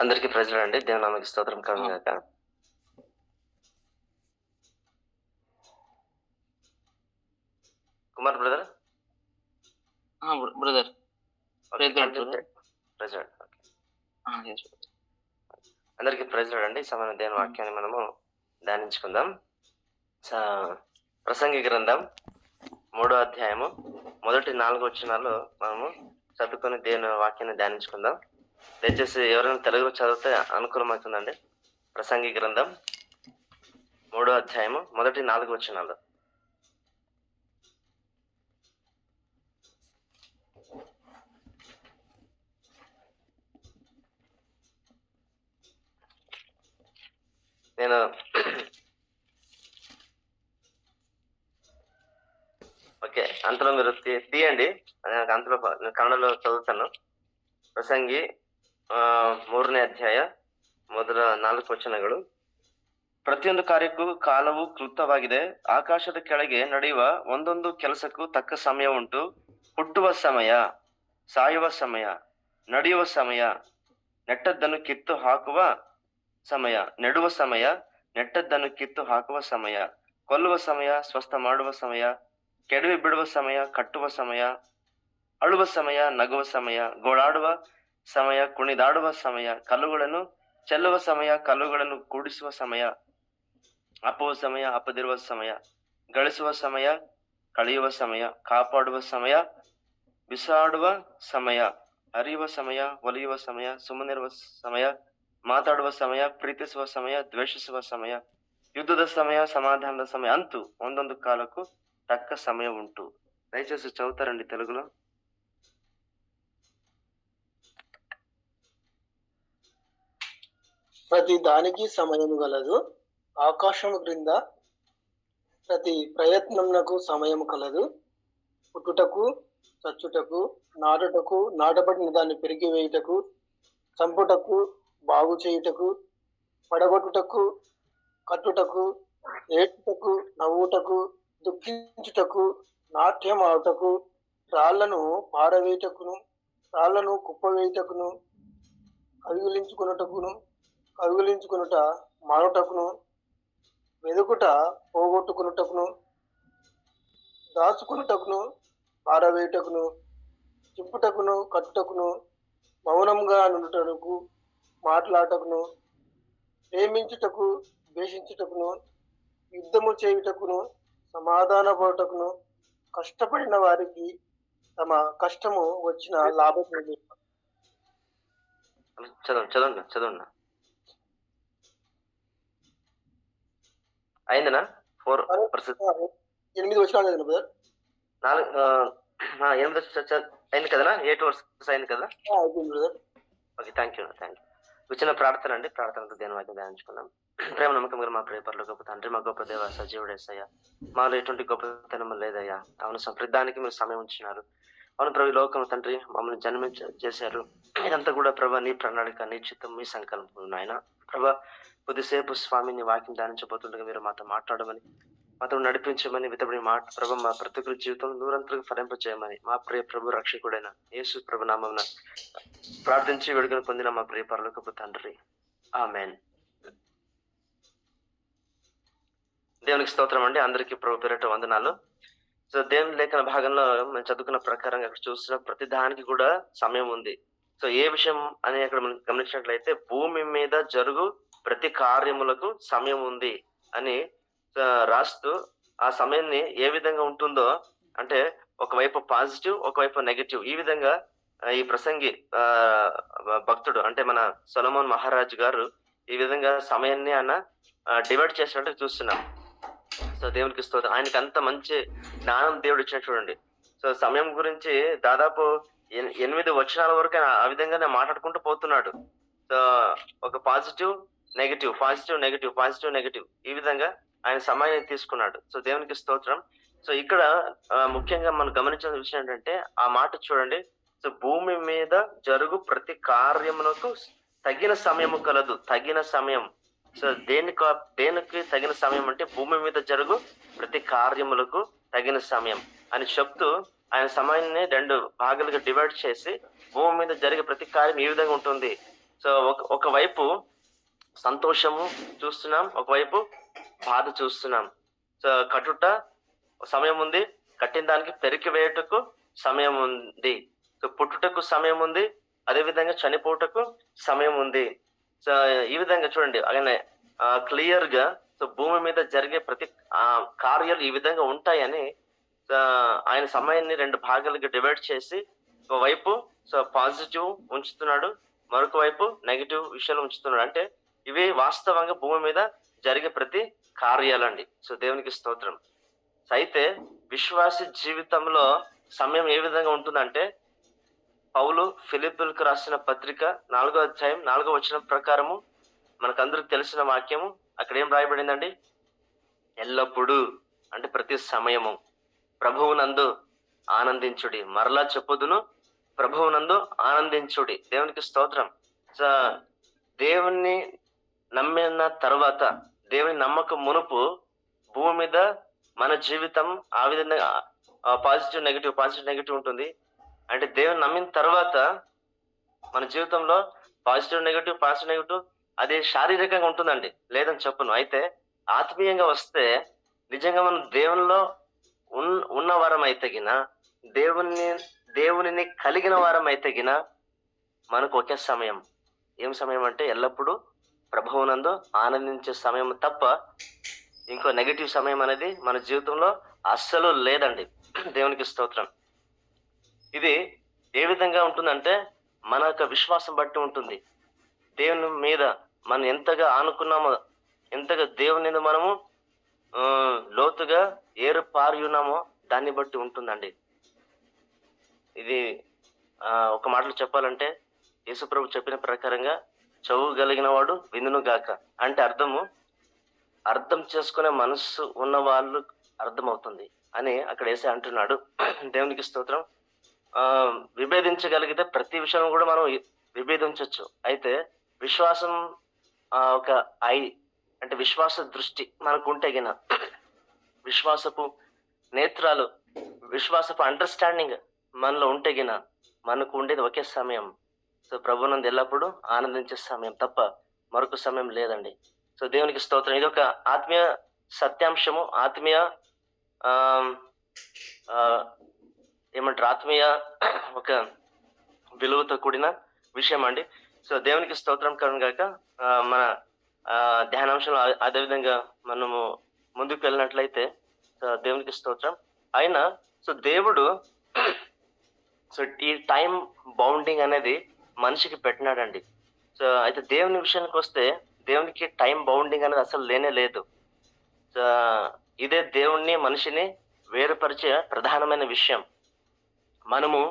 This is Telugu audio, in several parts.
అందరికీ ప్రజలు అండి. దేవుని నామానికి స్తోత్రం కలుగును గాక. కుమార్ బ్రదర్. బ్రదర్ అందరికీ ప్రజలు అండి. సమాన దేవుని వాక్యాన్ని మనము ధ్యానించుకుందాం. ప్రసంగి గ్రంథం 3వ అధ్యాయము మొదటి 4 వచనాలు మనము చదువుకొని దేవుని వాక్యాన్ని ధ్యానించుకుందాం. దయచేసి ఎవరైనా తెలుగులో చదివితే అనుకూలమవుతుందండి. ప్రసంగి గ్రంథం 3వ అధ్యాయము మొదటి 4 వచనాలు. నేను ఓకే, అంతలో మీరు తీయండి. అంతలో కన్నడలో చదువుతాను. ಪ್ರಸಂಗಿ 3ನೇ ಅಧ್ಯಾಯ ಮೊದಲ 4 ವಚನಗಳು. ಪ್ರತಿಯೊಂದು ಕಾರ್ಯಕ್ಕೂ ಕಾಲವು ಕ್ಲುಪ್ತವಾಗಿದೆ. ಆಕಾಶದ ಕೆಳಗೆ ನಡೆಯುವ ಒಂದೊಂದು ಕೆಲಸಕ್ಕೂ ತಕ್ಕ ಸಮಯ ಉಂಟು. ಹುಟ್ಟುವ ಸಮಯ, ಸಾಯುವ ಸಮಯ, ನಡೆಯುವ ಸಮಯ, ನೆಟ್ಟದ್ದನ್ನು ಕಿತ್ತು ಹಾಕುವ ಸಮಯ, ನೆಡುವ ಸಮಯ, ನೆಟ್ಟದ್ದನ್ನು ಕಿತ್ತು ಹಾಕುವ ಸಮಯ, ಕೊಲ್ಲುವ ಸಮಯ, ಸ್ವಸ್ಥ ಮಾಡುವ ಸಮಯ, ಕೆಡವಿ ಬಿಡುವ ಸಮಯ, ಕಟ್ಟುವ ಸಮಯ, ಅಳುವ ಸಮಯ, ನಗುವ ಸಮಯ, ಗೋಳಾಡುವ ಸಮಯ, ಕುಣಿದಾಡುವ ಸಮಯ, ಕಲ್ಲುಗಳನ್ನು ಚೆಲ್ಲುವ ಸಮಯ, ಕಲ್ಲುಗಳನ್ನು ಕೂಡಿಸುವ ಸಮಯ, ಅಪ್ಪುವ ಸಮಯ, ಅಪ್ಪದಿರುವ ಸಮಯ, ಗಳಿಸುವ ಸಮಯ, ಕಳೆಯುವ ಸಮಯ, ಕಾಪಾಡುವ ಸಮಯ, ಬಿಸಾಡುವ ಸಮಯ, ಅರಿಯುವ ಸಮಯ, ಒಲಿಯುವ ಸಮಯ, ಸುಮ್ಮನಿರುವ ಸಮಯ, ಮಾತಾಡುವ ಸಮಯ, ಪ್ರೀತಿಸುವ ಸಮಯ, ದ್ವೇಷಿಸುವ ಸಮಯ, ಯುದ್ಧದ ಸಮಯ, సమాధానದ సమయ, అంటూ ಒಂದೊಂದು కాలకు తక్క సమయం ఉంటూ. దయచేసి చదువుతారండి తెలుగులో. ప్రతి దానికి సమయం గలదు. ఆకాశము క్రింద ప్రతి ప్రయత్నమునకు సమయం కలదు. పుట్టుటకు, చచ్చుటకు, నాటుటకు, నాటబడిన దాన్ని పెరిగివేయుటకు, చంపుటకు, బాగు చేయుటకు, పడగొట్టుటకు, కట్టుటకు, ఏడ్చుటకు, నవ్వుటకు, దుఃఖించుటకు, నాట్యం ఆడుటకు, రాళ్లను పారవేయుటకును, రాళ్లను కుప్పవేయుటకును, కవిగిలించుకునుట మానుటకును, వెదుకుట పోగొట్టుకునుటకును, దాచుకునుటకును, పారవేయుటకును, చింపుటకును, కట్టుటకును, మౌనంగా నుండుటకు, మాట్లాడటకును, ప్రేమించుటకు, ద్వేషించుటకును, యుద్ధము చేయుటకును, సమాధాన పడుటకును, కష్టపడిన వారికి తమ కష్టము వచ్చిన లాభం. చదవండి. అయిందనా? 8 వచనాలు బ్రదర్. 8 అయింది కదనా? 8 వర్సెస్ అయింది కదా? Okay, thank you. చిన్న ప్రార్థన అండి. ప్రార్థనతో దేని వాక్యం ధ్యానించుకుందాం. ప్రేమ నమ్మకం మా ప్రియ పరలోక గొప్ప తండ్రి, మా గొప్ప దేవ సజీవుడేసయ్యా, మాలో ఎటువంటి గొప్పతనం లేదయ్యా. అవును, ప్రతిదానికి మీరు సమయం ఉంచినారు. అవును ప్రభు, లోకం తండ్రి మమ్మల్ని జన్మించేశారు. ఇదంతా కూడా ప్రభా నీ ప్రణాళిక, నీ చిత్తం, మీ సంకల్పం నాయన. ప్రభా కొద్దిసేపు స్వామిని వాక్యం ధ్యానించబోతుండగా మీరు మాతో మాట్లాడమని, మాతో నడిపించమని, వితబడి మాట ప్రభు మా ప్రతి ఒక్కరి జీవితం నూరంతరకు ఫలింపచేయమని మా ప్రియ ప్రభు రక్షకుడైన యేసు ప్రభు నామమున ప్రార్థించి వేడుకను పొందిన మా ప్రియ పరలోకపు తండ్రి, ఆమేన్. దేవునికి స్తోత్రం అండి. అందరికీ ప్రభు పేరిట వందనాలు. సో దేవుని లేఖన భాగంలో మేము చదువుకున్న ప్రకారంగా అక్కడ చూస్తున్న ప్రతి దానికి కూడా సమయం ఉంది. సో ఏ విషయం అని అక్కడ మనం గమనించినట్లయితే, భూమి మీద జరుగు ప్రతి కార్యములకు సమయం ఉంది అని రాస్తూ, ఆ సమయాన్ని ఏ విధంగా ఉంటుందో అంటే ఒకవైపు పాజిటివ్, ఒకవైపు నెగటివ్, ఈ విధంగా ఈ ప్రసంగి భక్తుడు అంటే మన సొలొమోన్ మహారాజు గారు ఈ విధంగా సమయాన్ని ఆయన డివైడ్ చేసినట్టు చూస్తున్నాం. సో దేవునికి స్తోత్రం. ఆయనకి అంత మంచి జ్ఞానం దేవుడు ఇచ్చిన చూడండి. సో సమయం గురించి దాదాపు 8 వచనాల వరకు ఆ విధంగానే మాట్లాడుకుంటూ పోతున్నాడు. సో ఒక positive negative, positive negative, positive negative, ఈ విధంగా ఆయన సమయాన్ని తీసుకున్నాడు. సో దేవునికి స్తోత్రం. సో ఇక్కడ ముఖ్యంగా మనం గమనించిన విషయం ఏంటంటే ఆ మాట చూడండి. సో భూమి మీద జరుగు ప్రతి కార్యమునకు తగిన సమయము కలదు. తగిన సమయం. సో దేనికి తగిన సమయం అంటే భూమి మీద జరుగు ప్రతి కార్యములకు తగిన సమయం అని చెప్తూ ఆయన సమయాన్ని 2 భాగాలుగా డివైడ్ చేసి భూమి మీద జరిగే ప్రతి కార్యం ఈ విధంగా ఉంటుంది. సో ఒకవైపు సంతోషము చూస్తున్నాం, ఒకవైపు బాధ చూస్తున్నాం. సో కట్టుట సమయం ఉంది, కట్టిన దానికి పెరికి వేయుటకు సమయం ఉంది. సో పుట్టుటకు సమయం ఉంది, అదే విధంగా చనిపోవటకు సమయం ఉంది. సో ఈ విధంగా చూడండి, ఆయన క్లియర్ గా సో భూమి మీద జరిగే ప్రతి కార్యాలు ఈ విధంగా ఉంటాయని ఆయన సమయాన్ని 2 భాగాలుగా డివైడ్ చేసి ఒకవైపు సో పాజిటివ్ ఉంచుతున్నాడు, మరొక వైపు నెగిటివ్ విషయాలు ఉంచుతున్నాడు. అంటే ఇవి వాస్తవంగా భూమి మీద జరిగే ప్రతి కార్యాలండి. సో దేవునికి స్తోత్రం. అయితే విశ్వాసి జీవితంలో సమయం ఏ విధంగా ఉంటుందంటే, పౌలు ఫిలిప్పీయులకు రాసిన పత్రిక 4వ అధ్యాయం 4వ వచనం ప్రకారము మనకందరికి తెలిసిన వాక్యము అక్కడ ఏం రాయబడిందండి? ఎల్లప్పుడూ అంటే ప్రతి సమయము ప్రభువునందు ఆనందించుడి. మరలా చెప్పుదును, ప్రభువునందు ఆనందించుడి. దేవునికి స్తోత్రం. సో దేవుణ్ణి నమ్మిన తర్వాత, దేవుని నమ్మకం మునుపు భూమి మీద మన జీవితం ఆ విధంగా పాజిటివ్ నెగిటివ్ ఉంటుంది. అంటే దేవుని నమ్మిన తర్వాత మన జీవితంలో పాజిటివ్ నెగిటివ్ అది శారీరకంగా ఉంటుందండి, లేదని చెప్పను. అయితే ఆత్మీయంగా వస్తే నిజంగా మనం దేవునిలో ఉన్న వారం అయితే గిన, దేవునిని కలిగిన వారం అయితే గిన మనకు ఒకే సమయం. ఏం సమయం అంటే ఎల్లప్పుడూ ప్రభువునందు ఆనందించే సమయం తప్ప ఇంకో నెగిటివ్ సమయం అనేది మన జీవితంలో అస్సలు లేదండి. దేవునికి స్తోత్రం. ఇది ఏ విధంగా ఉంటుందంటే మన యొక్క విశ్వాసం బట్టి ఉంటుంది. దేవుని మీద మనం ఎంతగా ఆనుకున్నామో, ఎంతగా దేవుని మీద మనము లోతుగా ఏరుపారి ఉన్నామో దాన్ని బట్టి ఉంటుందండి. ఇది ఒక మాటలో చెప్పాలంటే యేసుప్రభు చెప్పిన ప్రకారంగా చెవు కలిగిన వాడు వినును గాక అంటే అర్థం చేసుకునే మనస్సు ఉన్న వాళ్ళు అర్థమవుతుంది అని అక్కడ యేసే అంటున్నాడు. దేవునికి స్తోత్రం. విభేదించగలిగితే ప్రతి విషయం కూడా మనం విభేదించవచ్చు. అయితే విశ్వాసం ఒక అంటే విశ్వాస దృష్టి మనకు ఉంటే గిన, విశ్వాసపు నేత్రాలు, విశ్వాసపు అండర్స్టాండింగ్ మనలో ఉంటే గిన మనకు ఉండేది ఒకే సమయం. సో ప్రభునందు ఎల్లప్పుడూ ఆనందించే సమయం తప్ప మరొక సమయం లేదండి. సో దేవునికి స్తోత్రం. ఇది ఒక ఆత్మీయ సత్యాంశము, ఆత్మీయ ఏమంటారు, ఆత్మీయ ఒక విలువతో కూడిన విషయం అండి. సో దేవునికి స్తోత్రం కనుక మన ధ్యానాంశంలో అదేవిధంగా మనము ముందుకు వెళ్ళినట్లయితే దేవునికి స్తోత్రం. అయినా సో దేవుడు సో ఈ టైం బౌండింగ్ అనేది మనిషికి పెట్టినాడండి. సో అయితే దేవుని విషయానికి వస్తే దేవునికి టైం బౌండింగ్ అనేది అసలు లేనే లేదు. సో ఇదే దేవుణ్ణి మనిషిని వేరుపరిచే ప్రధానమైన విషయం. మనము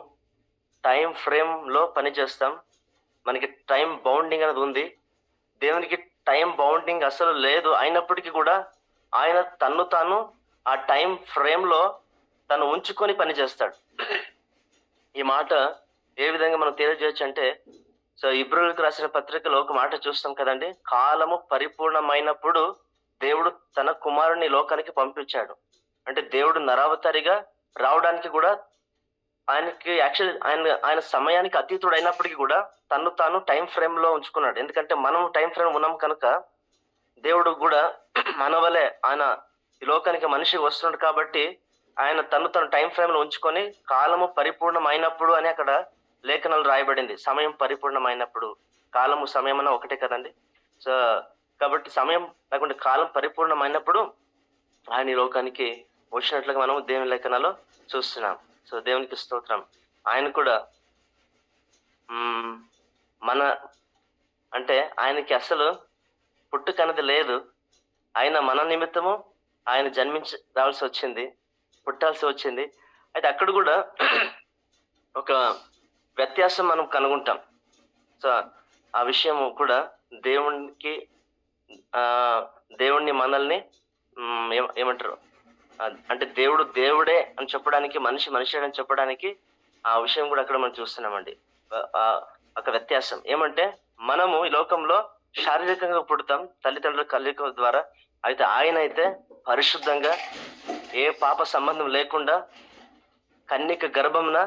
టైం ఫ్రేమ్లో పనిచేస్తాం, మనకి టైం బౌండింగ్ అనేది ఉంది. దేవునికి టైం బౌండింగ్ అసలు లేదు. అయినప్పటికీ కూడా ఆయన తాను ఆ టైం ఫ్రేమ్లో తను ఉంచుకొని పనిచేస్తాడు. ఈ మాట ఏ విధంగా మనం తెలియజేయచ్చు అంటే, సో ఇబ్రాయీయులకు రాసిన పత్రికలో ఒక మాట చూస్తాం కదండి, కాలము పరిపూర్ణమైనప్పుడు దేవుడు తన కుమారుని లోకానికి పంపించాడు. అంటే దేవుడు నరావతారిగా రావడానికి కూడా ఆయనకి ఆయన సమయానికి అతీతుడు అయినప్పటికీ కూడా తాను టైం ఫ్రేమ్ లో ఉంచుకున్నాడు. ఎందుకంటే మనం టైం ఫ్రేమ్ ఉన్నాం కనుక దేవుడు కూడా మన వలె ఆయన ఈ లోకానికి మనిషి వస్తున్నాడు కాబట్టి ఆయన తను టైం ఫ్రేమ్ లో ఉంచుకొని కాలము పరిపూర్ణమైనప్పుడు అని అక్కడ లేఖనాలు రాయబడింది. సమయం పరిపూర్ణమైనప్పుడు, కాలము సమయం అన్న ఒకటే కదండి. సో కాబట్టి సమయం లేకుంటే కాలం పరిపూర్ణమైనప్పుడు ఆయన ఈ లోకానికి వచ్చినట్లుగా మనం దేవుని లేఖనాల్లో చూస్తున్నాం. సో దేవునికి స్తోత్రం. ఆయన కూడా అంటే ఆయనకి అసలు పుట్టుకన్నది లేదు. ఆయన మన నిమిత్తము ఆయన జన్మించి రావాల్సి వచ్చింది, పుట్టాల్సి వచ్చింది. అయితే అక్కడ కూడా ఒక వ్యత్యాసం మనం కనుగొంటాం. సో ఆ విషయం కూడా దేవుణ్ణి మనల్ని ఏమంటారు అంటే దేవుడే అని చెప్పడానికి, మనిషి అని చెప్పడానికి ఆ విషయం కూడా అక్కడ మనం చూస్తున్నామండి. ఒక వ్యత్యాసం ఏమంటే, మనము ఈ లోకంలో శారీరకంగా పుడతాం తల్లిదండ్రుల కలయిక ద్వారా. అయితే ఆయన అయితే పరిశుద్ధంగా ఏ పాప సంబంధం లేకుండా కన్యక గర్భమున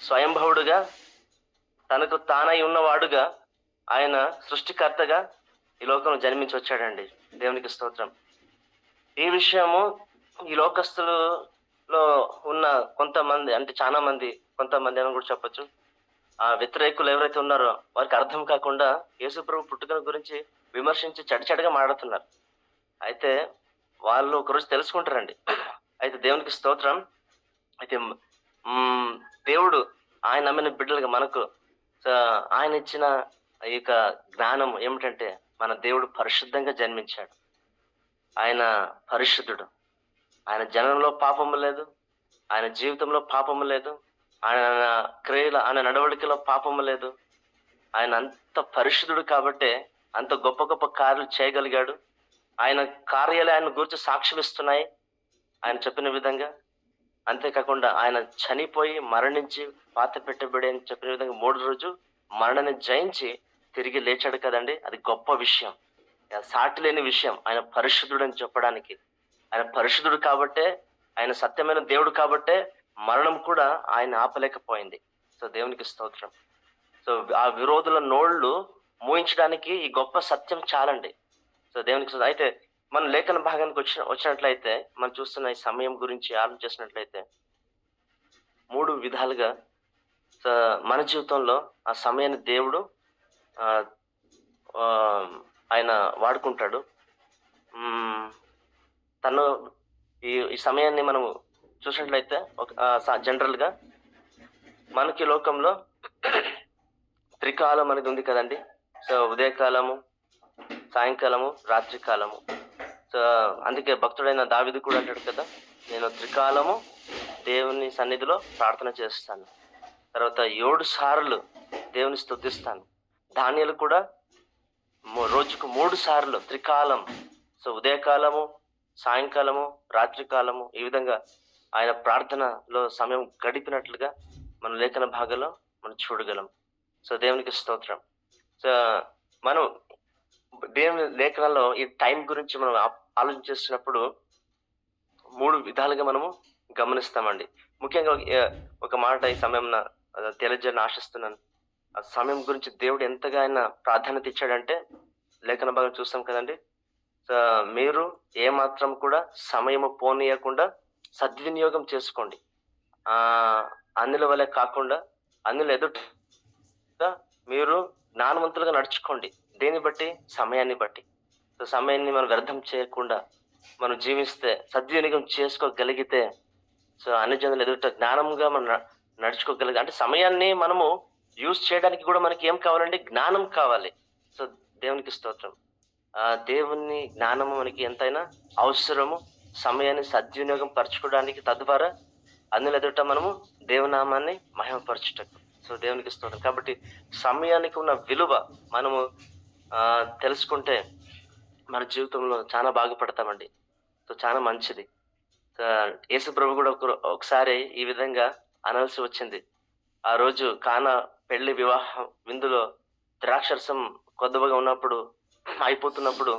స్వయంభవుడుగా తనకు తానై ఉన్నవాడుగా ఆయన సృష్టికర్తగా ఈ లోకంలో జన్మించి వచ్చాడండి. దేవునికి స్తోత్రం. ఈ విషయము ఈ లోకస్తులలో ఉన్న కొంతమంది, అంటే చాలా మంది, కొంతమంది అని కూడా చెప్పొచ్చు, వ్యతిరేకులు ఎవరైతే ఉన్నారో వారికి అర్థం కాకుండా యేసుప్రభు పుట్టుక గురించి విమర్శించి చెడుగా మాట్లాడుతున్నారు. అయితే వాళ్ళు ఒకరోజు తెలుసుకుంటారండి. అయితే దేవునికి స్తోత్రం. అయితే దేవుడు ఆయన నమ్మిన బిడ్డలుగా మనకు ఆయన ఇచ్చిన ఈ యొక్క జ్ఞానం ఏమిటంటే, మన దేవుడు పరిశుద్ధంగా జన్మించాడు. ఆయన పరిశుద్ధుడు. ఆయన జనంలో పాపము లేదు, ఆయన జీవితంలో పాపము లేదు, ఆయన క్రియల, ఆయన నడవడికలో పాపము లేదు. ఆయన అంత పరిశుద్ధుడు కాబట్టే అంత గొప్ప గొప్ప కార్యాలు చేయగలిగాడు. ఆయన కార్యాలు ఆయన గురించి సాక్ష్యమిస్తున్నాయి ఆయన చెప్పిన విధంగా. అంతేకాకుండా ఆయన చనిపోయి మరణించి పాత పెట్టబడి అని చెప్పిన విధంగా 3వ రోజు మరణాన్ని జయించి తిరిగి లేచాడు కదండి. అది గొప్ప విషయం, సాటి లేని విషయం. ఆయన పరిశుద్ధుడు అని చెప్పడానికి, ఆయన పరిశుద్ధుడు కాబట్టే, ఆయన సత్యమైన దేవుడు కాబట్టే మరణం కూడా ఆయన ఆపలేకపోయింది. సో దేవునికి స్తోత్రం. సో ఆ విరోధుల నోళ్ళు మూయించడానికి ఈ గొప్ప సత్యం చాలండి. సో దేవునికి అయితే మనం లేఖన భాగానికి వచ్చినట్లయితే మనం చూస్తున్న ఈ సమయం గురించి ఆలోచించినట్లయితే 3 విధాలుగా మన జీవితంలో ఆ సమయాన్ని దేవుడు ఆయన వాడుకుంటాడు. తను ఈ సమయాన్ని మనం చూసినట్లయితే జనరల్గా మనకి లోకంలో త్రికాలం అనేది ఉంది కదండి. సో ఉదయకాలము, సాయంకాలము, రాత్రి కాలము. సో అందుకే భక్తుడైన దావీదు కూడా అంటాడు కదా, నేను త్రికాలము దేవుని సన్నిధిలో ప్రార్థన చేస్తాను, తర్వాత 7 సార్లు దేవుని స్తుతిస్తాను. దానియేలు కూడా రోజుకు 3 సార్లు త్రికాలం, సో ఉదయకాలము, సాయంకాలము, రాత్రి కాలము, ఈ విధంగా ఆయన ప్రార్థనలో సమయం గడిపినట్లుగా మన లేఖన భాగంలో మనం చూడగలం. సో దేవునికి స్తోత్రం. సో మనం దేవుని లేఖనాల్లో ఈ టైం గురించి మనం ఆలోచించేసినప్పుడు 3 విధాలుగా మనము గమనిస్తామండి. ముఖ్యంగా ఒక మాట ఈ సమయం తెలియజేయాలని ఆశిస్తున్నాను. ఆ సమయం గురించి దేవుడు ఎంతగా ఆయన ప్రాధాన్యత ఇచ్చాడంటే, లేఖన భాగం చూస్తాం కదండి. మీరు ఏమాత్రం కూడా సమయము పోనీయకుండా సద్వినియోగం చేసుకోండి. అన్యుల వలె కాకుండా అన్యుల ఎదుట మీరు జ్ఞానవంతులుగా నడుచుకోండి. దేన్ని బట్టి? సమయాన్ని బట్టి. సో సమయాన్ని మనం వ్యర్థం చేయకుండా మనం జీవిస్తే, సద్వినియోగం చేసుకోగలిగితే, సో అన్ని జనులు ఎదుట జ్ఞానంగా మనం నడుచుకోగలిగి, అంటే సమయాన్ని మనము యూజ్ చేయడానికి కూడా మనకి ఏం కావాలండి? జ్ఞానం కావాలి. సో దేవునికి స్తోత్రం. దేవుని జ్ఞానము మనకి ఎంతైనా అవసరము. సమయాన్ని సద్వినియోగం పరచుకోవడానికి, తద్వారా అన్యుల ఎదుట మనము దేవునామాన్ని మహిమపరచుటకు. సో దేవునికి స్తోత్రం. కాబట్టి సమయానికి ఉన్న విలువ మనము తెలుసుకుంటే మన జీవితంలో చాలా బాగుపడతామండి. సో చాలా మంచిది. యేసు ప్రభు కూడా ఒకసారి ఈ విధంగా అనాల్సి వచ్చింది. ఆ రోజు కానా పెళ్లి వివాహం విందులో ద్రాక్షరసం కొద్దిగా ఉన్నప్పుడు, అయిపోతున్నప్పుడు,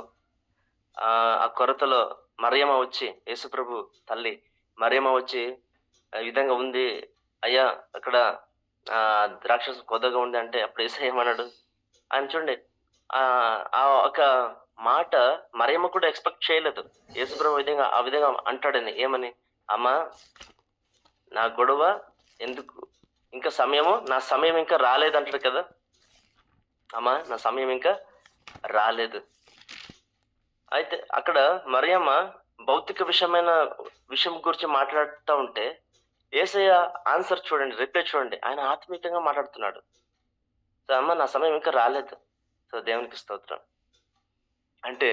ఆ కొరతలో మరియమ్మ వచ్చి, యేసు ప్రభు తల్లి మరియమ్మ వచ్చి ఈ విధంగా ఉంది అయ్యా, అక్కడ ద్రాక్షరసం కొద్దిగా ఉంది అంటే, అప్పుడు యేసయ్య ఏమన్నాడు? ఆయన చూడండి, ఆ ఒక మాట మరియమ్మ కూడా ఎక్స్పెక్ట్ చేయలేదు. యేసుప్రభు ఆ విధంగా అంటాడని. ఏమని? అమ్మా, నా గొడవ ఎందుకు, ఇంకా నా సమయం ఇంకా రాలేదు అంటాడు కదా. అమ్మా, నా సమయం ఇంకా రాలేదు. అయితే అక్కడ మరియమ్మ భౌతిక విషయం గురించి మాట్లాడుతూ ఉంటే, యేసయ్య ఆన్సర్ చూడండి, రిప్లై చూడండి. ఆయన ఆత్మీయంగా మాట్లాడుతున్నాడు. సో అమ్మ, నా సమయం ఇంకా రాలేదు. సో దేవునికి స్తోత్రం. అంటే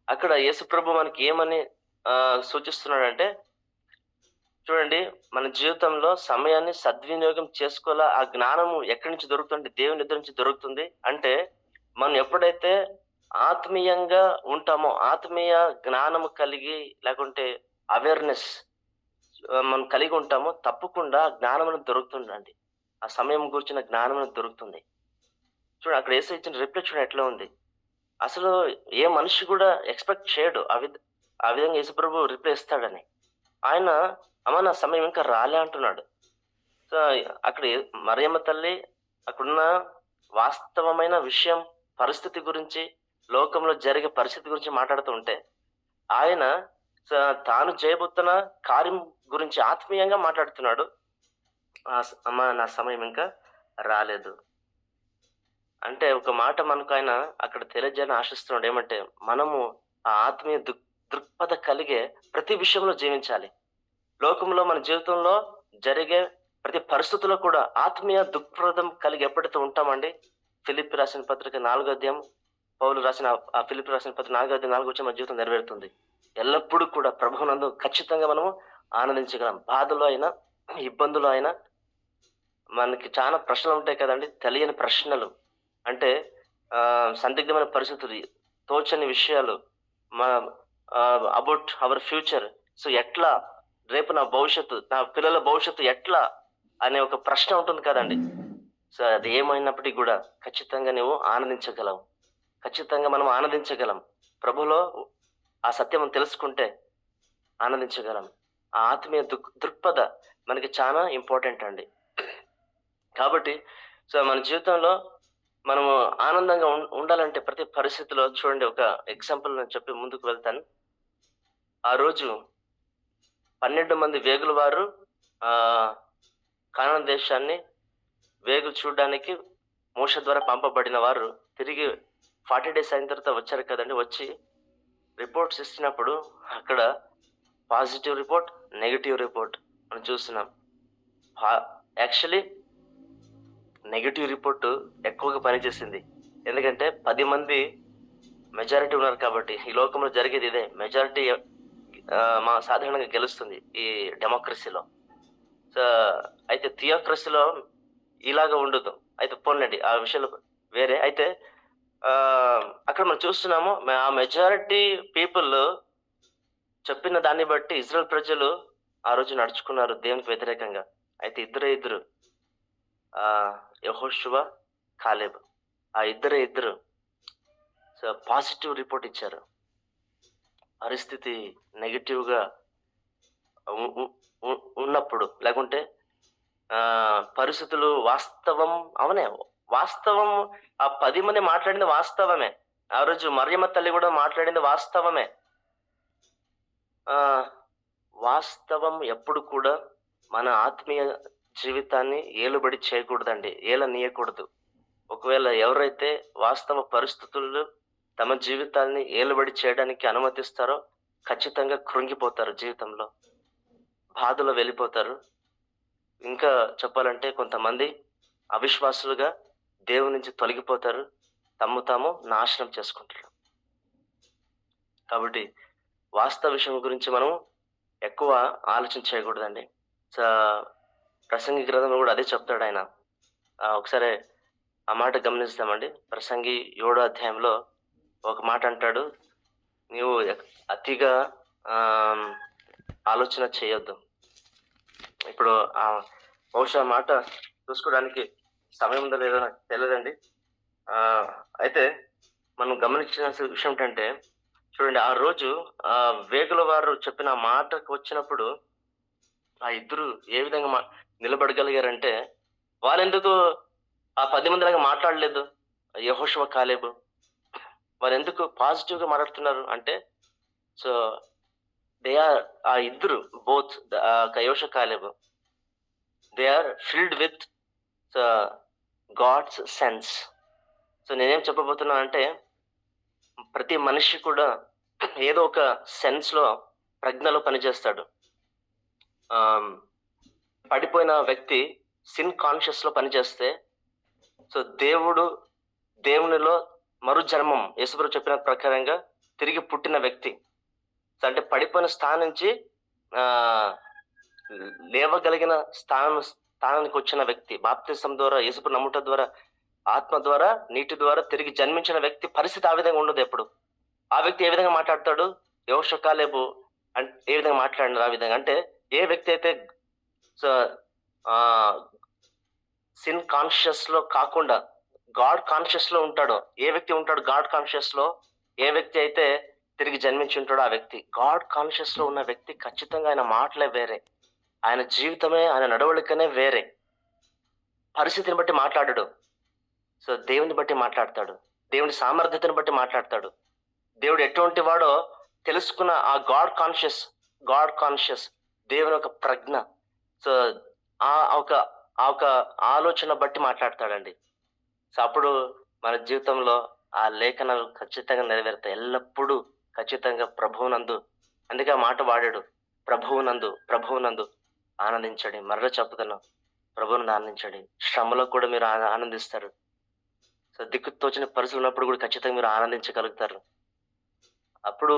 అక్కడ యేసు ప్రభు మనకి ఏమని సూచిస్తున్నాడంటే, చూడండి, మన జీవితంలో సమయాన్ని సద్వినియోగం చేసుకోవాలా. ఆ జ్ఞానము ఎక్కడి నుంచి దొరుకుతుంది? దేవుని దగ్గర నుంచి దొరుకుతుంది. అంటే మనం ఎప్పుడైతే ఆత్మీయంగా ఉంటామో, ఆత్మీయ జ్ఞానము కలిగి, లేకుంటే అవేర్నెస్ మనం కలిగి ఉంటామో, తప్పకుండా జ్ఞానం దొరుకుతుందండి. ఆ సమయం గురించిన జ్ఞానం దొరుకుతుంది. చూడండి, అక్కడ యేసు ఇచ్చిన రిప్లై చూడండి ఎట్లా ఉంది. అసలు ఏ మనిషి కూడా ఎక్స్పెక్ట్ చేయడు ఆ విధంగా యేసు ప్రభు రిప్లై ఇస్తాడని. ఆయన, అమ్మ, నా సమయం ఇంకా రాలే అంటున్నాడు. సో అక్కడ మరియమ్మ తల్లి, అక్కడున్న వాస్తవమైన విషయం, పరిస్థితి గురించి, లోకంలో జరిగే పరిస్థితి గురించి మాట్లాడుతూ ఉంటే, ఆయన తాను చేయబోతున్న కార్యం గురించి ఆత్మీయంగా మాట్లాడుతున్నాడు. అమ్మా నా సమయం ఇంకా రాలేదు. అంటే ఒక మాట మనకు ఆయన అక్కడ తెలియజేయాలని ఆశిస్తున్నాడు. ఏమంటే మనము ఆ ఆత్మీయ దృక్పథ కలిగే ప్రతి విషయంలో జీవించాలి. లోకంలో మన జీవితంలో జరిగే ప్రతి పరిస్థితుల్లో కూడా ఆత్మీయ దృక్పథం కలిగి ఎప్పుడైతే ఉంటామండి, ఫిలిప్పీ రాసిన పత్రిక 4వ అధ్యాయం, పౌలు రాసిన ఆ ఫిలిప్పీ రాసిన పత్రిక 4వ అధ్యాయం 4వ వచనం మన జీవితం నెరవేరుతుంది. ఎల్లప్పుడూ కూడా ప్రభువునందు ఖచ్చితంగా మనము ఆనందించగలం. బాధలో అయినా, ఇబ్బందులో అయినా మనకి చాలా ప్రశ్నలు ఉంటాయి కదండి, తెలియని ప్రశ్నలు. అంటే సందిగ్ధమైన పరిస్థితులు, తోచని విషయాలు, అబౌట్ అవర్ ఫ్యూచర్. సో ఎట్లా రేపు నా భవిష్యత్తు, నా పిల్లల భవిష్యత్తు ఎట్లా అనే ఒక ప్రశ్న ఉంటుంది కదండి. సో అది ఏమైనప్పటికీ కూడా ఖచ్చితంగా నువ్వు ఆనందించగలవు. ఖచ్చితంగా మనం ఆనందించగలం. ప్రభులో ఆ సత్యం తెలుసుకుంటే ఆనందించగలం. ఆ ఆత్మీయ దృక్పథ మనకి చాలా ఇంపార్టెంట్ అండి. కాబట్టి సో మన జీవితంలో మనము ఆనందంగా ఉండాలంటే ప్రతి పరిస్థితిలో చూడండి, ఒక ఎగ్జాంపుల్ నేను చెప్పి ముందుకు వెళ్తాను. ఆ రోజు 12 మంది వేగుల వారు కానాను దేశాన్ని వేగు చూడడానికి మోషే ద్వారా పంపబడిన వారు తిరిగి 40 days అయిన తర్వాత వచ్చారు కదండి. వచ్చి రిపోర్ట్స్ ఇచ్చినప్పుడు అక్కడ పాజిటివ్ రిపోర్ట్, నెగిటివ్ రిపోర్ట్ మనం చూస్తున్నాం. యాక్చువల్లీ నెగిటివ్ రిపోర్ట్ ఎక్కువగా పనిచేసింది. ఎందుకంటే 10 మంది మెజారిటీ ఉన్నారు కాబట్టి. ఈ లోకంలో జరిగేది ఇదే, మెజారిటీ మా సాధారణంగా గెలుస్తుంది ఈ డెమోక్రసీలో. సో అయితే థియోక్రసీలో ఇలాగా ఉండదు. అయితే పోన్లండి, ఆ విషయాలు వేరే. అయితే అక్కడ మనం చూస్తున్నాము, ఆ మెజారిటీ పీపుల్ చెప్పిన దాన్ని బట్టి ఇజ్రాయెల్ ప్రజలు ఆ రోజు నడుచుకున్నారు దేవునికి వ్యతిరేకంగా. అయితే ఇద్దరు యెహోషువ, కాలేబ్, ఆ ఇద్దరు సో పాజిటివ్ రిపోర్ట్ ఇచ్చారు. పరిస్థితి నెగిటివ్గా ఉన్నప్పుడు, లేకుంటే పరిస్థితులు వాస్తవం అవనే, వాస్తవం. ఆ 10 మంది మాట్లాడింది వాస్తవమే. ఆ రోజు మరియమ్మ తల్లి కూడా మాట్లాడింది వాస్తవమే. వాస్తవం ఎప్పుడు కూడా మన ఆత్మీయ జీవితాన్ని ఏలుబడి చేయకూడదండి, ఏలనీయకూడదు. ఒకవేళ ఎవరైతే వాస్తవ పరిస్థితులు తమ జీవితాన్ని ఏలుబడి చేయడానికి అనుమతిస్తారో ఖచ్చితంగా కృంగిపోతారు, జీవితంలో బాధలో వెళ్ళిపోతారు. ఇంకా చెప్పాలంటే కొంతమంది అవిశ్వాసులుగా దేవుని నుంచి తొలగిపోతారు, తాము నాశనం చేసుకుంటారు. కాబట్టి వాస్తవ విషయం గురించి మనం ఎక్కువ ఆలోచన చేయకూడదండి. ప్రసంగి గ్రంథంలో కూడా అదే చెప్తాడు ఆయన. ఒకసారి ఆ మాట గమనిస్తామండి. ప్రసంగి 7వ అధ్యాయంలో ఒక మాట అంటాడు, నీవు అతిగా ఆలోచన చేయొద్దు. ఇప్పుడు బహుశా మాట చూసుకోవడానికి సమయం ఉందో లేదో నాకు తెలియదండి. అయితే మనం గమనించిన విషయం ఏంటంటే, చూడండి, ఆ రోజు వేగుల వారు చెప్పిన మాటకు వచ్చినప్పుడు ఆ ఇద్దరు ఏ విధంగా నిలబడగలిగారంటే, వాళ్ళెందుకు ఆ 10 మంది లాగా మాట్లాడలేదు? యెహోషువ, కాలేబు వాళ్ళు ఎందుకు పాజిటివ్ గా మాట్లాడుతున్నారు అంటే, సో దే ఆర్, ఆ ఇద్దరు బోత్ యెహోషువ, కాలేబు, they are filled with God's sense. So నేనేం చెప్పబోతున్నా అంటే, ప్రతి మనిషి కూడా ఏదో ఒక సెన్స్ లో, ప్రజ్ఞలో పనిచేస్తాడు. పడిపోయిన వ్యక్తి సిన్ కాన్షియస్ లో పనిచేస్తే, సో దేవునిలో మరు జన్మం, యేసుప్రభు చెప్పిన ప్రకారంగా తిరిగి పుట్టిన వ్యక్తి, అంటే పడిపోయిన స్థానం నుంచి లేవగలిగిన స్థానానికి వచ్చిన వ్యక్తి, బాప్తిసం ద్వారా, యేసుప్రభు నమ్ముట ద్వారా, ఆత్మ ద్వారా, నీటి ద్వారా తిరిగి జన్మించిన వ్యక్తి పరిస్థితి ఆ విధంగా ఉండదు ఎప్పుడు. ఆ వ్యక్తి ఏ విధంగా మాట్లాడతాడు? యెహోషువ, కాలేబు ఏ విధంగా మాట్లాడినారు ఆ విధంగా అంటే, ఏ వ్యక్తి అయితే సిన్ కాన్షియస్ లో కాకుండా గాడ్ కాన్షియస్ లో ఉంటాడో, ఏ వ్యక్తి ఉంటాడు గాడ్ కాన్షియస్ లో, ఏ వ్యక్తి అయితే తిరిగి జన్మించి ఉంటాడో ఆ వ్యక్తి, గాడ్ కాన్షియస్ లో ఉన్న వ్యక్తి ఖచ్చితంగా ఆయన మాటలే వేరే, ఆయన జీవితమే, ఆయన నడవడికనే వేరే, పరిస్థితిని బట్టి మాట్లాడడు. సో దేవుని బట్టి మాట్లాడతాడు, దేవుని సామర్థ్యతను బట్టి మాట్లాడతాడు. దేవుడు ఎటువంటి వాడో తెలుసుకున్న ఆ గాడ్ కాన్షియస్ దేవుని ఒక ప్రజ్ఞ. సో ఆ ఒక ఆ ఒక ఆలోచన బట్టి మాట్లాడతాడండి. సో అప్పుడు మన జీవితంలో ఆ లేఖనాలు ఖచ్చితంగా నెరవేరుతాయి. ఎల్లప్పుడూ ఖచ్చితంగా ప్రభువునందు, అందుకే ఆ మాట వాడాడు, ప్రభువునందు ఆనందించండి. మరలా చెప్పుతున్నాం, ప్రభువునందు ఆనందించండి. శ్రమలో కూడా మీరు ఆనందిస్తారు. సో దిక్కుతోచిన పరిస్థితులు ఉన్నప్పుడు కూడా ఖచ్చితంగా మీరు ఆనందించగలుగుతారు. అప్పుడు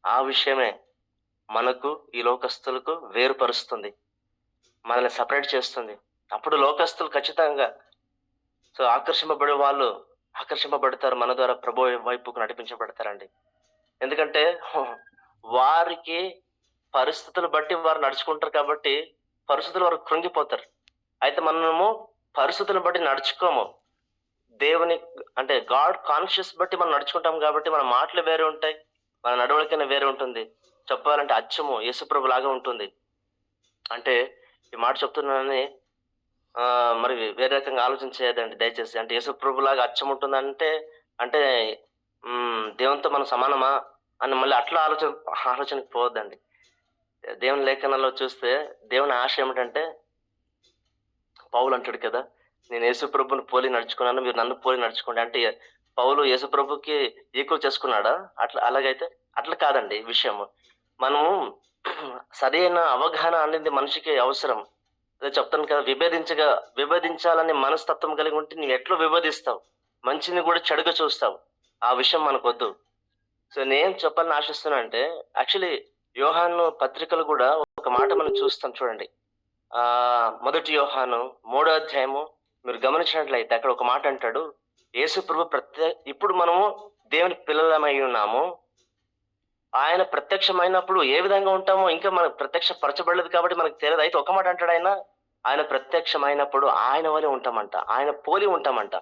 ఆ విషయమే మనకు ఈ లోకస్తులకు వేరుపరుస్తుంది, మనల్ని సపరేట్ చేస్తుంది. అప్పుడు లోకస్తులు ఖచ్చితంగా సో ఆకర్షింపబడతారు, మన ద్వారా ప్రభు వైపుకు నడిపించబడతారండి. ఎందుకంటే వారికి పరిస్థితులు బట్టి వారు నడుచుకుంటారు కాబట్టి పరిస్థితులు వారు కృంగిపోతారు. అయితే మనము పరిస్థితులను బట్టి నడుచుకోము, దేవుని అంటే గాడ్ కాన్షియస్ బట్టి మనం నడుచుకుంటాం కాబట్టి మన మాటలు వేరే ఉంటాయి, మన నడవడికైనా వేరే ఉంటుంది. చెప్పాలంటే అచ్చము యేసుప్రభు లాగా ఉంటుంది. అంటే ఈ మాట చెప్తున్నానని మరి వేరే రకంగా ఆలోచన చేయదండి దయచేసి. అంటే యేసుప్రభు లాగా అచ్చం ఉంటుందంటే అంటే దేవునితో మనం సమానమా అని మళ్ళీ అట్లా ఆలోచనకు పోవద్దండి. దేవుని లేఖనాల్లో చూస్తే దేవుని ఆశ ఏమిటంటే, పౌలు అంటాడు కదా, నేను యేసుప్రభుని పోలి నడుచుకున్నాను, మీరు నన్ను పోలి నడుచుకోండి. అంటే పౌలు యేసుప్రభుకి ఈక్వల్ చేసుకున్నాడా? అలాగైతే అట్లా కాదండి విషయము. మనము సరైన అవగాహన అనేది మనిషికి అవసరం. అదే చెప్తాను కదా, విభేదించాలని మనస్తత్వం కలిగి ఉంటే నువ్వు ఎట్లా విభేదిస్తావు, మంచిని కూడా చెడుగా చూస్తావు. ఆ విషయం మనకొద్దు. సో నేను చెప్పాలని ఆశిస్తున్నా అంటే, యాక్చువల్లీ యోహాను పత్రికలు కూడా ఒక మాట మనం చూస్తాం చూడండి. మొదటి యోహాను 3వ అధ్యాయము మీరు గమనించినట్లయితే అక్కడ ఒక మాట అంటాడు, యేసు ప్రభు ఇప్పుడు మనము దేవుని పిల్లలమై ఉన్నాము, ఆయన ప్రత్యక్షమైనప్పుడు ఏ విధంగా ఉంటామో ఇంకా మనకు ప్రత్యక్షపరచబడలేదు కాబట్టి మనకు తెలియదు. అయితే ఒక మాట అంటాడు ఆయన ప్రత్యక్షమైనప్పుడు ఆయన వలె ఉంటామంట, ఆయన పోలి ఉంటామంట,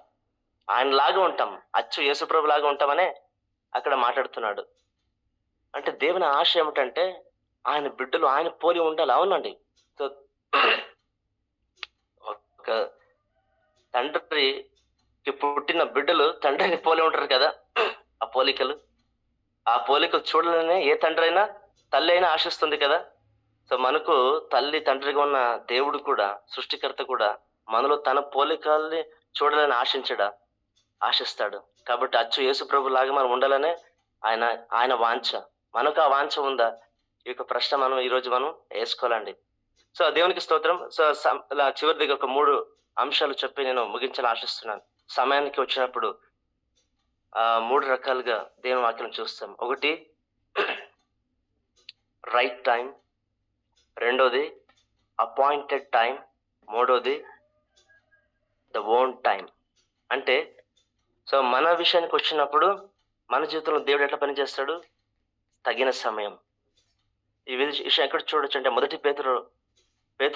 ఆయన లాగా ఉంటాం, అచ్చు యేసుప్రభు లాగా ఉంటామనే అక్కడ మాట్లాడుతున్నాడు. అంటే దేవుని ఆశ ఏమిటంటే ఆయన బిడ్డలు ఆయన పోలి ఉండాలి. అవునండి. సో ఒక తండ్రికి పుట్టిన బిడ్డలు తండ్రిని పోలి ఉంటారు కదా, ఆ పోలికలు చూడాలని ఏ తండ్రి అయినా తల్లి అయినా ఆశిస్తుంది కదా. సో మనకు తల్లి తండ్రిగా ఉన్న దేవుడు కూడా, సృష్టికర్త కూడా మనలో తన పోలికల్ని చూడాలని ఆశిస్తాడు. కాబట్టి అచ్చు యేసు ప్రభు లాగా మనం ఉండాలనే ఆయన వాంఛ. మనకు ఆ వాంఛ ఉందా? ఈ యొక్క ప్రశ్న మనం ఈరోజు మనం వేసుకోవాలండి. సో దేవునికి స్తోత్రం. సో చివరిదిగా ఒక 3 అంశాలు చెప్పి నేను ముగించాలని ఆశిస్తున్నాను. సమయానికి వచ్చినప్పుడు 3 రకాలుగా దేవుని వాక్యం చూస్తాం. ఒకటి రైట్ టైం, రెండోది అపాయింటెడ్ టైం, మూడోది ద ఓన్ టైం. అంటే సో మన విషయానికి వచ్చినప్పుడు మన జీవితంలో దేవుడు ఎట్లా పనిచేస్తాడు? తగిన సమయం. ఈ విషయం ఎక్కడ చూడొచ్చు అంటే పేతురు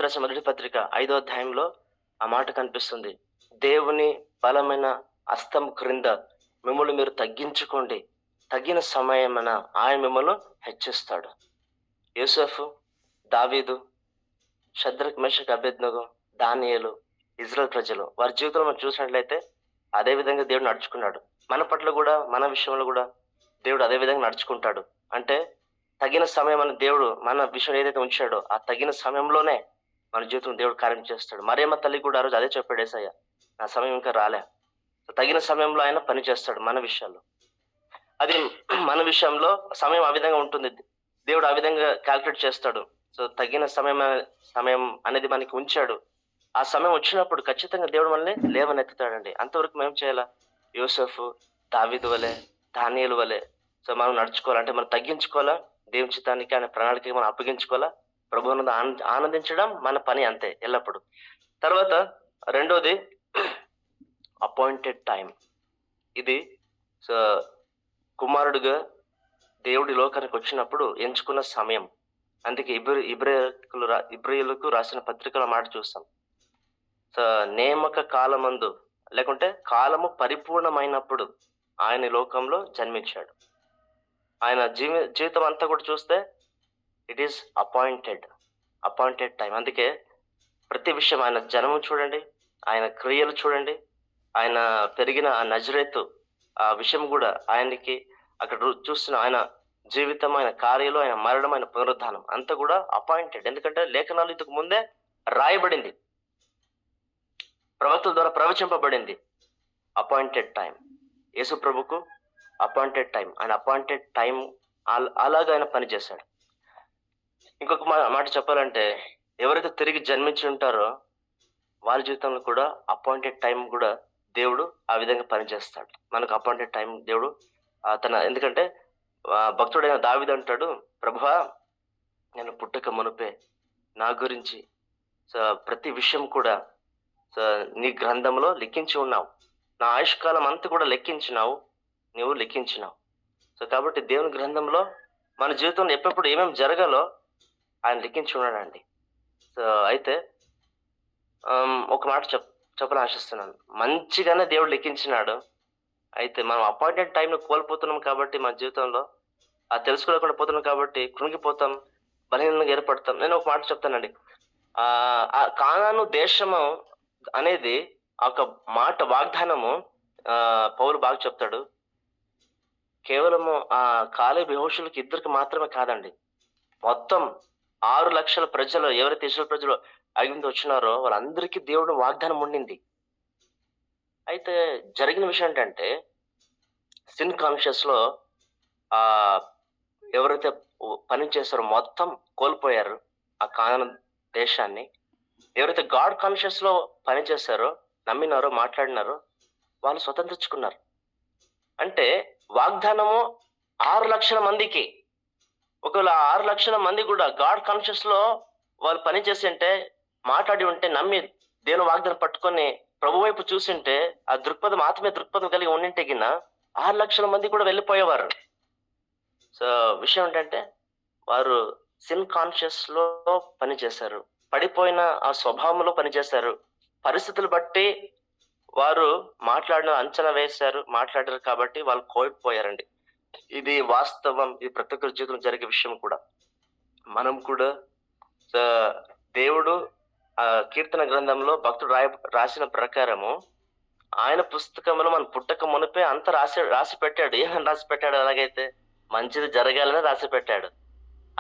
రాసిన మొదటి పత్రిక 5వ అధ్యాయంలో ఆ మాట కనిపిస్తుంది. దేవుని బలమైన హస్తం క్రింద మిమ్మల్ని మీరు తగ్గించుకోండి, తగిన సమయమైన ఆయన మిమ్మల్ని హెచ్చిస్తాడు. యూసఫ్, దావీదు, షద్రక్, మెషక్, అబేద్నెగో, దానియేలు, ఇజ్రాయెల్ ప్రజలు వారి జీవితంలో మనం చూసినట్లయితే అదే విధంగా దేవుడు నడుచుకున్నాడు. మన పట్ల కూడా, మన విషయంలో కూడా దేవుడు అదే విధంగా నడుచుకుంటాడు. అంటే తగిన సమయం అని దేవుడు మన విషయం ఏదైతే ఉంచాడో ఆ తగిన సమయంలోనే మన జీవితం దేవుడు కార్యం చేస్తాడు. మరియమ్మ తల్లి కూడా ఆ రోజు అదే చెప్పాడు, యేసయ్య నా సమయం ఇంకా రాలే. తగిన సమయంలో ఆయన పని చేస్తాడు మన విషయాల్లో. అది మన విషయంలో సమయం ఆ విధంగా ఉంటుంది, దేవుడు ఆ విధంగా క్యాల్కులేట్ చేస్తాడు. సో తగిన సమయం అనేది మనకి ఉంచాడు. ఆ సమయం వచ్చినప్పుడు ఖచ్చితంగా దేవుడు మనల్ని లేవనెత్తుతాడండి. అంతవరకు మేము చేయాలా? యూసఫ్, దావీదు వలె, దానియేలు వలె సో మనం నడుచుకోవాలంటే మనం తగ్గించుకోవాలా, దేవుని చిత్తానికి ఆయన ప్రణాళికకి మనం అప్పగించుకోవాలా, ప్రభువును ఆనందించడం మన పని అంతే ఎల్లప్పుడు. తర్వాత రెండోది అపాయింటెడ్ టైం. ఇది సో కుమారుడుగా దేవుడి లోకానికి వచ్చినప్పుడు ఎంచుకున్న సమయం. అందుకే ఇబ్రాయిలకు రాసిన పత్రికల మాట చూస్తాం. సో నేమక కాలమందు లేకుంటే కాలము పరిపూర్ణమైనప్పుడు ఆయన లోకంలో జన్మించాడు. ఆయన జీవితం అంతా కూడా చూస్తే ఇట్ ఈస్ అపాయింటెడ్ టైం. అందుకే ప్రతి విషయం ఆయన జన్మం చూడండి, ఆయన క్రియలు చూడండి, ఆయన పెరిగిన ఆ నజరేతు ఆ విషయం కూడా ఆయనకి అక్కడ చూస్తున్న ఆయన జీవితం, ఆయన కార్యాలు, ఆయన మరణం, ఆయన పునరుద్ధానం అంతా కూడా అపాయింటెడ్. ఎందుకంటే లేఖనాలు ఇంతకు ముందే రాయబడింది, ప్రవక్తల ద్వారా ప్రవచింపబడింది. అపాయింటెడ్ టైం యేసు ప్రభుకు అపాయింటెడ్ టైం, ఆయన అపాయింటెడ్ టైం అలాగా ఆయన పనిచేశాడు. ఇంకొక మాట చెప్పాలంటే ఎవరైతే తిరిగి జన్మించి ఉంటారో వాళ్ళ జీవితంలో కూడా అపాయింటెడ్ టైం కూడా దేవుడు ఆ విధంగా పనిచేస్తాడు. మనకు అపాయింటెడ్ టైం దేవుడు ఎందుకంటే భక్తుడైన దావీదు అంటాడు, ప్రభువా నేను పుట్టక మునుపే నా గురించి ప్రతి విషయం కూడా నీ గ్రంథంలో లిఖించి ఉన్నావు, నా ఆయుష్కాలం అంతా కూడా లెక్కించినావు, నువ్వు లిఖించినావు. సో కాబట్టి దేవుని గ్రంథంలో మన జీవితంలో ఎప్పుడు ఏమేమి జరగాలో ఆయన లిఖించి ఉన్నాడండి. సో అయితే ఒక మాట చెప్పాలని ఆశిస్తున్నాను. మంచిగానే దేవుడు లిఖించినాడు. అయితే మనం అపాయింటెడ్ టైంను కోల్పోతున్నాం కాబట్టి మన జీవితంలో అది తెలుసుకోలేకుండా పోతున్నాం కాబట్టి కృంగిపోతాం, బలహీనంగా ఏర్పడతాం. నేను ఒక మాట చెప్తానండి. ఆ కానాను దేశము అనేది ఒక మాట వాగ్దానము పౌలు బాగా చెప్తాడు. కేవలము ఆ కాలేబు యెహోషువకి ఇద్దరికి మాత్రమే కాదండి, మొత్తం 6 లక్షల ప్రజలు ఎవరైతే ఇశ్రాయేలు ప్రజలు ఐగుప్తు వచ్చినారో వాళ్ళందరికీ దేవుడు వాగ్దానం ఉండింది. అయితే జరిగిన విషయం ఏంటంటే సిన్ కాన్షియస్ లో ఎవరైతే పని చేస్తారో మొత్తం కోల్పోయారు ఆ కానాను దేశాన్ని. ఎవరైతే గాడ్ కాన్షియస్ లో పని చేశారో, నమ్మినారో, మాట్లాడినారో వాళ్ళు స్వతంత్రించుకున్నారు. అంటే వాగ్దానము 6 లక్షల మందికి. ఒకవేళ 6 లక్షల మంది కూడా గాడ్ కాన్షియస్ లో వాళ్ళు పని చేసి ఉంటే, మాట్లాడి ఉంటే, నమ్మి దేవుని వాగ్దానం పట్టుకొని ప్రభు వైపు చూసింటే, ఆ దృక్పథం ఆత్మీయ దృక్పథం కలిగి ఉండింటే గిన 6 లక్షల మంది కూడా వెళ్ళిపోయేవారు. సో విషయం ఏంటంటే వారు సిన్ కాన్షియస్ లో పనిచేశారు, పడిపోయిన ఆ స్వభావంలో పనిచేశారు. పరిస్థితులు బట్టి వారు అంచనా వేశారు, మాట్లాడారు కాబట్టి వాళ్ళు కోల్పోయారండి. ఇది వాస్తవం, ఇది ప్రతి ఒక్కరి జీవితంలో జరిగే విషయం కూడా. మనం కూడా దేవుడు కీర్తన గ్రంథంలో భక్తుడు రాసిన ప్రకారము ఆయన పుస్తకంలో మన పుట్టక మునిపే అంత రాసి పెట్టాడు. ఏమని రాసి పెట్టాడు? అలాగైతే మంచిది జరగాలని రాసి పెట్టాడు.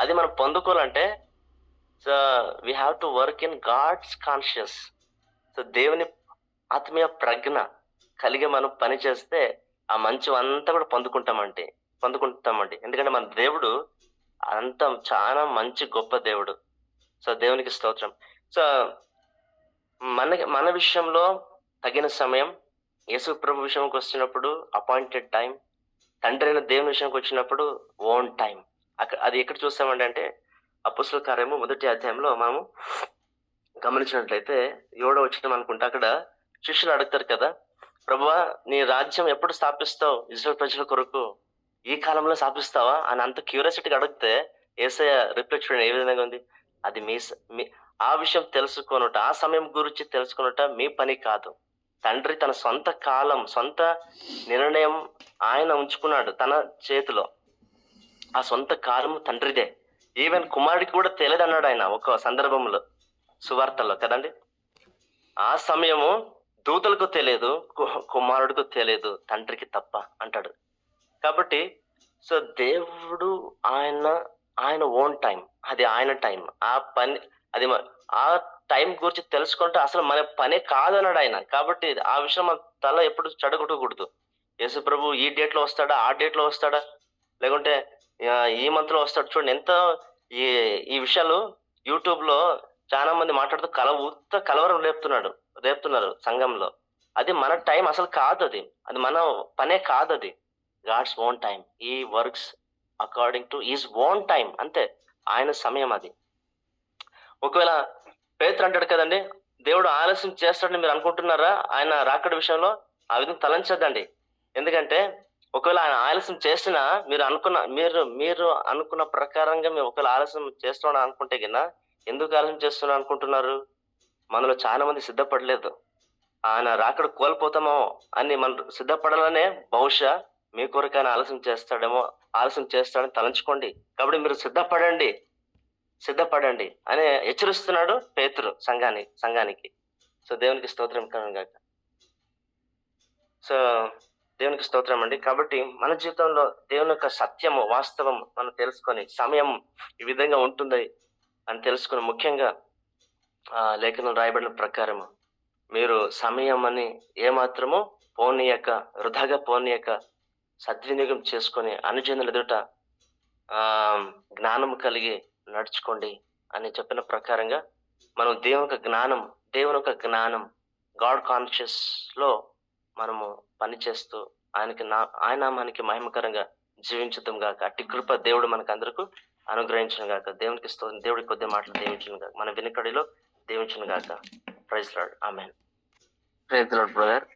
అది మనం పొందుకోవాలంటే so we have to work in God's conscious. So దేవుని ఆత్మీయ ప్రజ్ఞ కలిగి మనం పని చేస్తే ఆ మంచివంతా కూడా పొందుకుంటామండి. ఎందుకంటే మన దేవుడు అంత చాలా మంచి గొప్ప దేవుడు. సో దేవునికి స్తోత్రం. సో మన విషయంలో తగిన సమయం, యేసు ప్రభు విషయంకి వచ్చినప్పుడు అపాయింటెడ్ టైం, తండ్రి అయిన దేవుని విషయానికి వచ్చినప్పుడు ఓన్ టైం. అది ఎక్కడ చూస్తామండి అంటే అపొస్తలుల కార్యము 1వ అధ్యాయంలో మనము గమనించినట్లయితే 7వ వచనం అనుకుంటా, అక్కడ శిష్యులు అడుగుతారు కదా, ప్రభువా నీ రాజ్యం ఎప్పుడు స్థాపిస్తావు ఇశ్రాయేలు ప్రజల కొరకు, ఈ కాలంలో స్థాపిస్తావా అని అంత క్యూరియాసిటీగా అడిగితే యేసయ్య రిప్లై చూడండి ఏ విధంగా ఉంది. అది మీ ఆ విషయం తెలుసుకొనుట, ఆ సమయం గురించి తెలుసుకొనుట మీ పని కాదు. తండ్రి తన సొంత కాలం, సొంత నిర్ణయం ఆయన ఉంచుకున్నాడు తన చేతిలో. ఆ సొంత కాలం తండ్రిదే. ఈవెన్ కుమారుడికి కూడా తెలియదన్నాడు ఆయన ఒక సందర్భంలో సువార్తలో కదండి. ఆ సమయము దూతలకు తెలియదు, కుమారుడికి తెలియదు, తండ్రికి తప్ప అంటాడు. కాబట్టి సో దేవుడు ఆయన ఓన్ టైం, అది ఆయన టైం. ఆ పని అది ఆ టైం గురించి తెలుసుకుంటే అసలు మన పనే కాదన్నాడు ఆయన. కాబట్టి ఆ విషయం మన తల ఎప్పుడు చెడగొట్టకూడదు. యేసు ప్రభు ఈ డేట్ లో వస్తాడా, ఆ డేట్ లో వస్తాడా, లేకుంటే ఈ మంత్ లో వస్తాడు. చూడండి ఎంత ఈ విషయాలు యూట్యూబ్ లో చాలా మంది మాట్లాడుతూ కలవరం రేపుతున్నారు సంఘంలో. అది మన టైం అసలు కాదు, అది మన పనే కాదు. అది గాడ్స్ ఓన్ టైం. ఈ works according to is own time, అంతే, ఆయన సమయం అది. ఒకవేళ పేతురు అంటాడు కదండి, దేవుడు ఆలస్యం చేస్తాడని మీరు అనుకుంటున్నారా ఆయన రాకడ విషయంలో? ఆ విధంగా తలంచద్దండి. ఎందుకంటే ఒకవేళ ఆయన ఆలస్యం చేసినా మీరు అనుకున్న ప్రకారంగా మీరు ఒకవేళ ఆలస్యం చేస్తున్నాడు అనుకుంటే కింద, ఎందుకు ఆలస్యం చేస్తున్నా అనుకుంటున్నారు? మనలో చాలా మంది సిద్ధపడలేదు. ఆయన రాకడ కోల్పోతామో అని మనం సిద్ధపడాలనే బహుశా మీ కొరకు ఆయన ఆలస్యం చేస్తాడని తలంచుకోండి. కాబట్టి మీరు సిద్ధపడండి అని హెచ్చరిస్తున్నాడు పేతురు సంఘానికి. సో దేవునికి స్తోత్రం కలుగును గాక. సో దేవునికి స్తోత్రం అండి. కాబట్టి మన జీవితంలో దేవుని యొక్క సత్యము, వాస్తవం మనం తెలుసుకొని, సమయం ఈ విధంగా ఉంటుంది అని తెలుసుకొని, ముఖ్యంగా లేఖనం రాయబడిన ప్రకారము మీరు సమయం అని ఏమాత్రము పోనీయక, వృధాగా పోనీయక సద్వినియోగం చేసుకొని అనుజనుల ఎదుట జ్ఞానం కలిగి నడుచుకోండి అని చెప్పిన ప్రకారంగా మనం దేవుని యొక్క జ్ఞానం గాడ్ కాన్షియస్ లో మనము పనిచేస్తూ ఆయన నామానికి మహిమకరంగా జీవించడం గాక. అట్టి కృప దేవుడు మనకు అందరికీ అనుగ్రహించను గాక. దేవుడికి కొద్ది మాటలు దీవించను గాక. మన వెనుకడిలో దీవించను గాక. Praise Lord. Amen. Praise Lord brother.